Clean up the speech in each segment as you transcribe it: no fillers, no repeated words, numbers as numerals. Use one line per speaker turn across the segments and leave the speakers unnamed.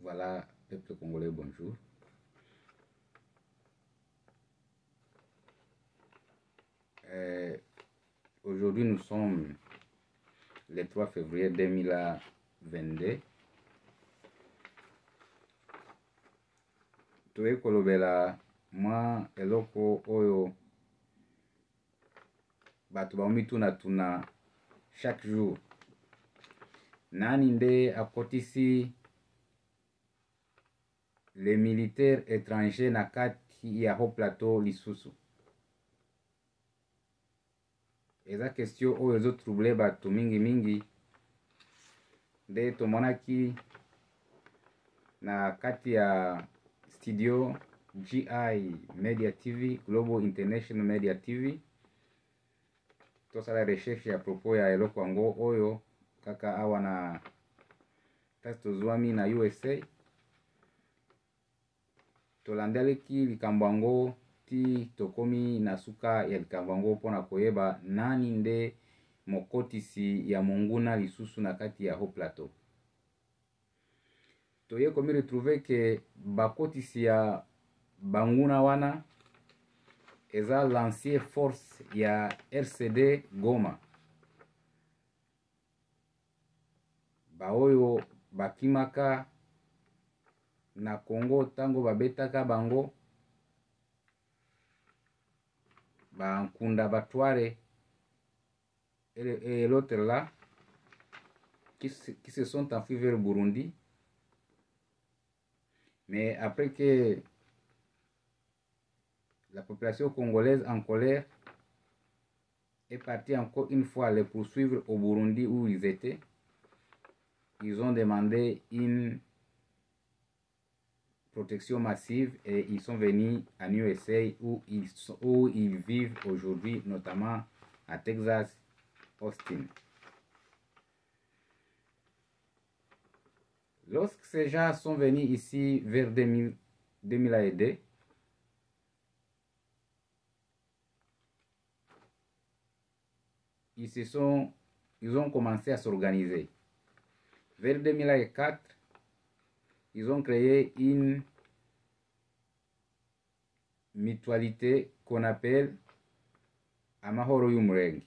Voilà, peuple congolais, bonjour. Aujourd'hui, nous sommes le 3 février 2022. Toye kolobela mwa eloko oyo bato baomituna chaque jour. Nani nde akotisi les militaires étrangers na kati ya Haut Plateau lisusu. Eza question oyo ezotrouble bato mingi nde tomonaki na kati ya studio GI Media TV, Global International Media TV. Tosala recherche ya propos ya eloko yango oyo kaka awa na kasi tozwami na USA. Tolandeleki likambo yango ti tokomi na suka ya likambo yango mpona koyeba nani nde mokotisi ya monguna lisusu na kati ya Haut Plateau. Toye komi retrouve ke bakotisi ya banguna wana eza l'ancien force ya RCD Goma. Baoyo bakimaka na Congo tango babetaka bango Bankunda Batware et l'autre là qui se sont enfuis vers Burundi. Mais après que la population congolaise en colère est partie encore une fois les poursuivre au Burundi où ils étaient, ils ont demandé une protection massive et ils sont venus en USA où ils vivent aujourd'hui, notamment à Texas, Austin. Lorsque ces gens sont venus ici vers 2002, ils ont commencé à s'organiser. Vers 2004, ils ont créé une mutualité qu'on appelle Amahoro Yumureng.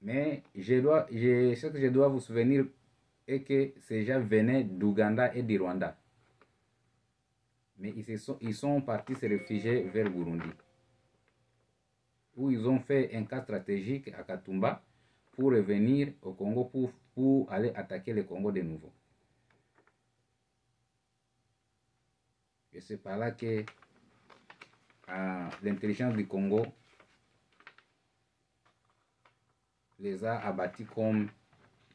Mais ce que je dois vous souvenir est que ces gens venaient d'Ouganda et du Rwanda. Mais ils sont partis se réfugier vers Burundi, où ils ont fait un cas stratégique à Katumba pour revenir au Congo pour aller attaquer le Congo de nouveau. Et c'est par là que l'intelligence du Congo les a abattus comme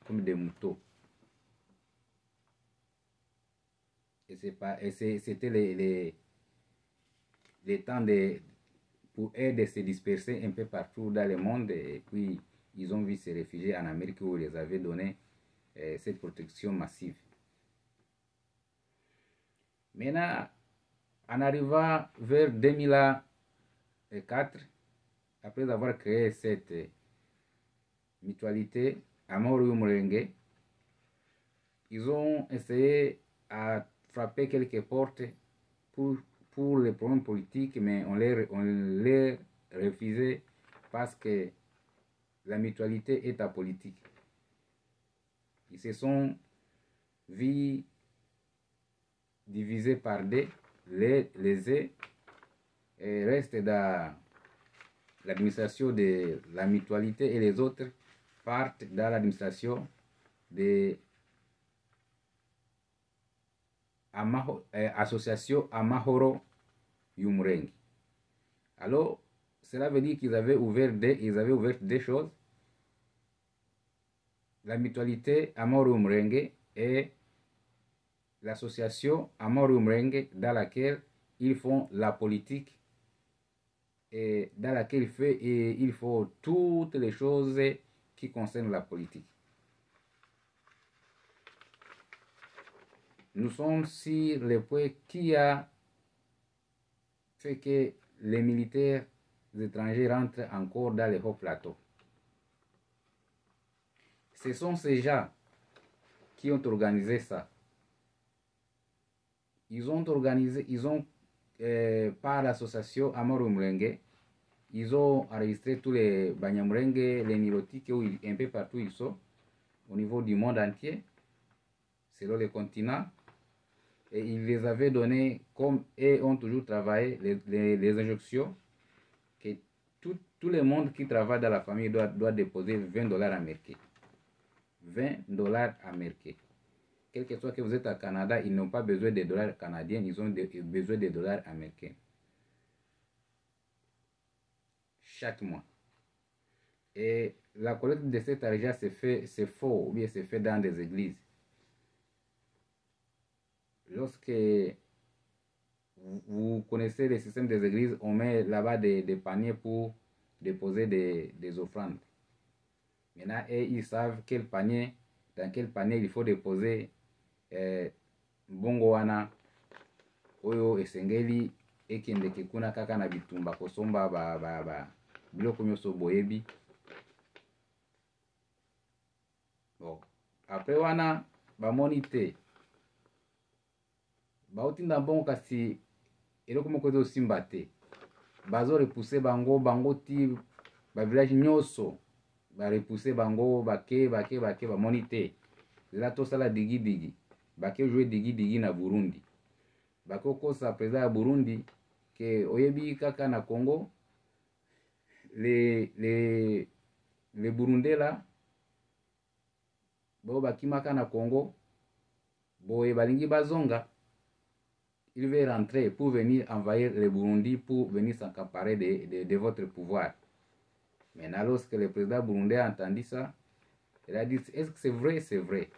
des moutons. Et c'était les temps pour eux de se disperser un peu partout dans le monde. Et puis ils ont vu se réfugier en Amérique où ils les avaient donné cette protection massive. Maintenant, en arrivant vers 2004, après avoir créé cette mutualité Amahoro Yumurenge, ils ont essayé à frapper quelques portes pour les problèmes politiques, mais on les refusait parce que la mutualité est apolitique. Ils se sont vus divisés par deux. Les restent dans l'administration de la mutualité et les autres partent dans l'administration de association Amahoro Yumureng. Alors, cela veut dire qu'ils avaient ouvert deux choses. La mutualité Amahoro Yumureng et l'association Amahoro Yumureng, dans laquelle ils font la politique et dans laquelle il faut toutes les choses qui concernent la politique. Nous sommes sur le point qui a fait que les militaires étrangers rentrent encore dans les hauts plateaux. Ce sont ces gens qui ont organisé ça. Ils ont organisé, par l'association Amoro Mlenge, ils ont enregistré tous les Banyamulenge, les Nilotiques, un peu partout ils sont, au niveau du monde entier, selon les continents. Et ils les avaient donné, comme et ont toujours travaillé, les injonctions, que tout le monde qui travaille dans la famille doit déposer $20 américains. $20 américains. Quel que soit que vous êtes à Canada, ils n'ont pas besoin des dollars canadiens, ils ont besoin des dollars américains. Chaque mois. Et la collecte de cet argent c'est faux, ou bien c'est fait dans des églises. Lorsque vous connaissez le système des églises, on met là-bas des paniers pour déposer des offrandes. Maintenant, ils savent dans quel panier il faut déposer mbongo wana oyo esengeli ekendeke kuna kaka na bitumba kosomba biloko nyonso boyebi. Bon, après wana bamoni te bautinda mbongo kasi eloko moko ezosimba te, bazorepousse bango ti bavillage nyonso barepousse bango bake bamoni te. Là tosala digidigi bake jouer digidigi na Burundi, bake okosa président ya Burundi ke oyebi kaka na Congo les Burundais là bo bakimaka na Congo boye balingi bazonga, il veut rentrer pour venir envahir le Burundi, pour venir s'accaparer de votre pouvoir. Maintenant, lorsque le président burundais a entendu ça, il a dit, est-ce que c'est vrai? C'est vrai.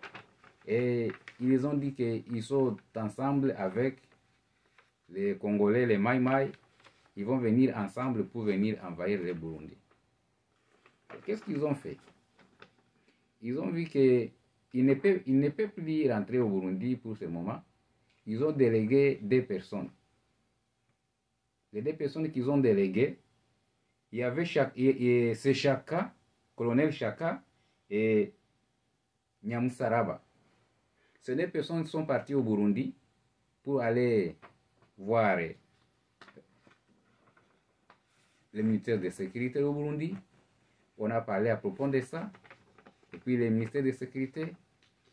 Et ils ont dit qu'ils sont ensemble avec les Congolais, les Maï-Maï. Ils vont venir ensemble pour venir envahir le Burundi. Qu'est-ce qu'ils ont fait? Ils ont vu qu'ils ne peuvent plus rentrer au Burundi pour ce moment. Ils ont délégué 2 personnes. Les 2 personnes qu'ils ont déléguées, il y avait c'est Chaka, colonel Chaka et Nyamusaraba. Ces 2 personnes sont parties au Burundi pour aller voir le ministère de sécurité au Burundi. On a parlé à propos de ça. Et puis le ministère de sécurité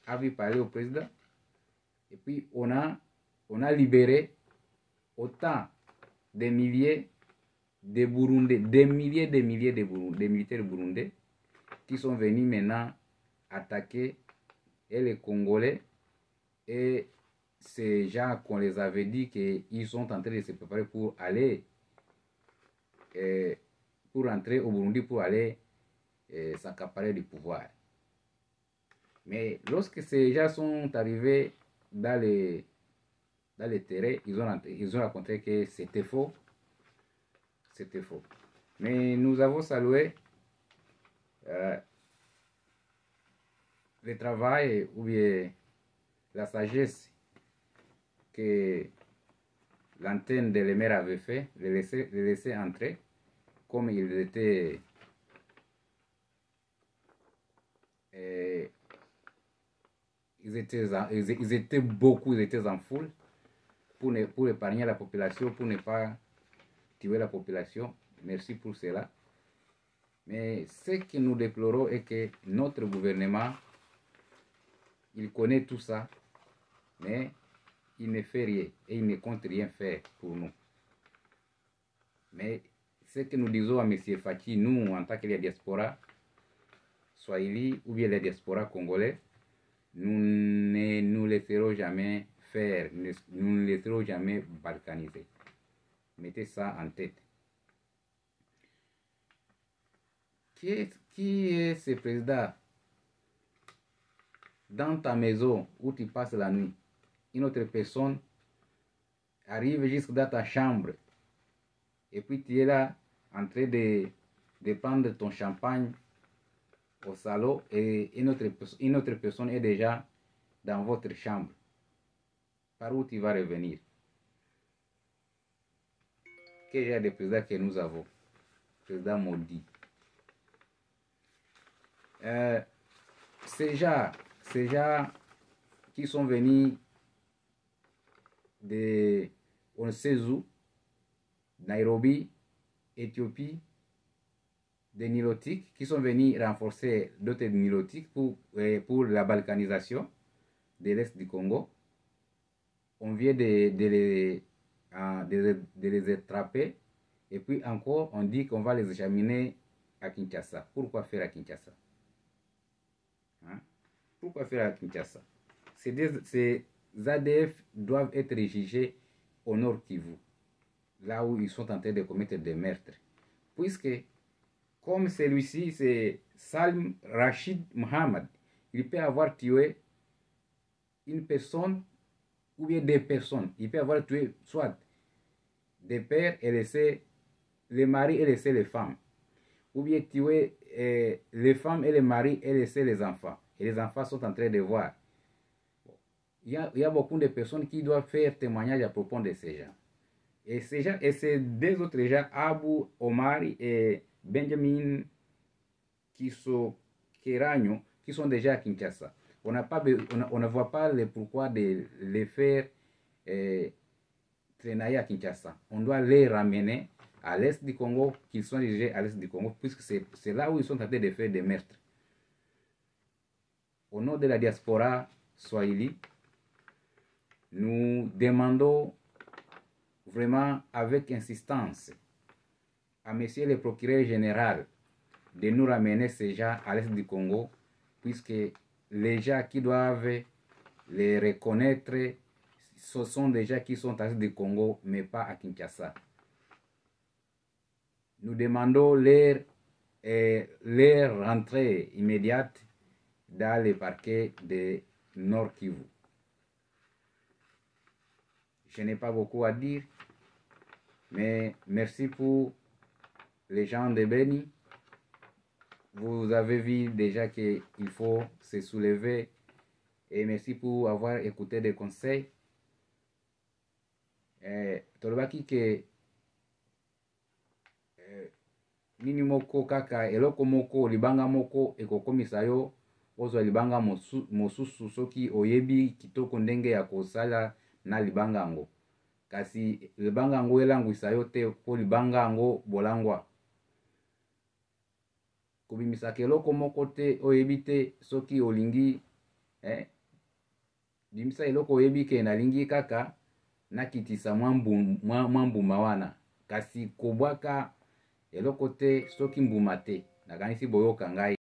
a vu parler au président. Et puis on a libéré autant de milliers de Burundais, des milliers de militaires burundais qui sont venus maintenant attaquer et les Congolais. Et ces gens qu'on les avait dit qu'ils sont en train de se préparer pour aller, pour rentrer au Burundi, pour aller s'accaparer du pouvoir. Mais lorsque ces gens sont arrivés dans les terrains, ils ont raconté que c'était faux. C'était faux. Mais nous avons salué le travail ou bien la sagesse que l'antenne de l'Emer avait fait, les laisser entrer comme ils étaient ils étaient beaucoup, ils étaient en foule pour épargner la population, pour ne pas tuer la population. Merci pour cela. Mais ce que nous déplorons est que notre gouvernement, il connaît tout ça, mais il ne fait rien et il ne compte rien faire pour nous. Mais ce que nous disons à M. Faki, nous en tant que la diaspora swahili ou bien la diaspora congolais, nous ne nous laisserons jamais faire, nous ne laisserons jamais balkaniser. Mettez ça en tête. Qui est ce président? Dans ta maison où tu passes la nuit, une autre personne arrive jusque dans ta chambre et puis tu es là en train de prendre ton champagne au salon et une autre personne est déjà dans votre chambre. Par où tu vas revenir? Quel genre de président que nous avons? Président maudit. Ces gens qui sont venus de on ne sait où, Nairobi, Éthiopie, des Nilotiques qui sont venus renforcer d'autres Nilotiques pour la balkanisation de l'Est du Congo. On vient de les attraper et puis encore on dit qu'on va les examiner à Kinshasa. Pourquoi faire à Kinshasa? Hein? Pourquoi faire à Kinshasa? Ces ADF doivent être jugés au Nord Kivu, là où ils sont en train de commettre des meurtres. Puisque, comme celui-ci, c'est Salim Rachid Mohamed, il peut avoir tué une personne ou bien des personnes. Il peut avoir tué soit des pères et laissé les maris et laissé les femmes. Ou bien tuer les femmes et les maris et laisser les enfants. Et les enfants sont en train de voir. Il y a beaucoup de personnes qui doivent faire témoignage à propos de ces gens. Et ces deux autres gens, Abu Omar et Benjamin Kisokeranyo, qui sont déjà à Kinshasa. On ne voit pas le pourquoi de les faire traîner à Kinshasa. On doit les ramener à l'est du Congo, qu'ils sont dirigés à l'est du Congo, puisque c'est là où ils sont en train de faire des meurtres. Au nom de la diaspora swahili, nous demandons vraiment avec insistance à monsieur le procureur général de nous ramener ces gens à l'est du Congo, puisque les gens qui doivent les reconnaître, ce sont des gens qui sont à l'est du Congo, mais pas à Kinshasa. Nous demandons leur rentrée immédiate dans le parquet de Nord Kivu. Je n'ai pas beaucoup à dire, mais merci pour les gens de Beni. Vous avez vu déjà qu'il faut se soulever et merci pour avoir écouté des conseils. Tolobaki ke nini moko kaka eloko moko libanga moko ekokomisa yo ozwa libanga mosusu soki oyebi kitoko ndenge ya kosala na libanga yango. Kasi libanga yango elangwisa yo te po libanga yango bolangwa. Kobimisaka eloko moko te oyebi te soki olingi bimisa eloko oyebi ke nalingi kaka nakitisa mwa mbuma wana. Kasi kobwaka eloko te soki mbuma te. Nakanisi boyoka ngai.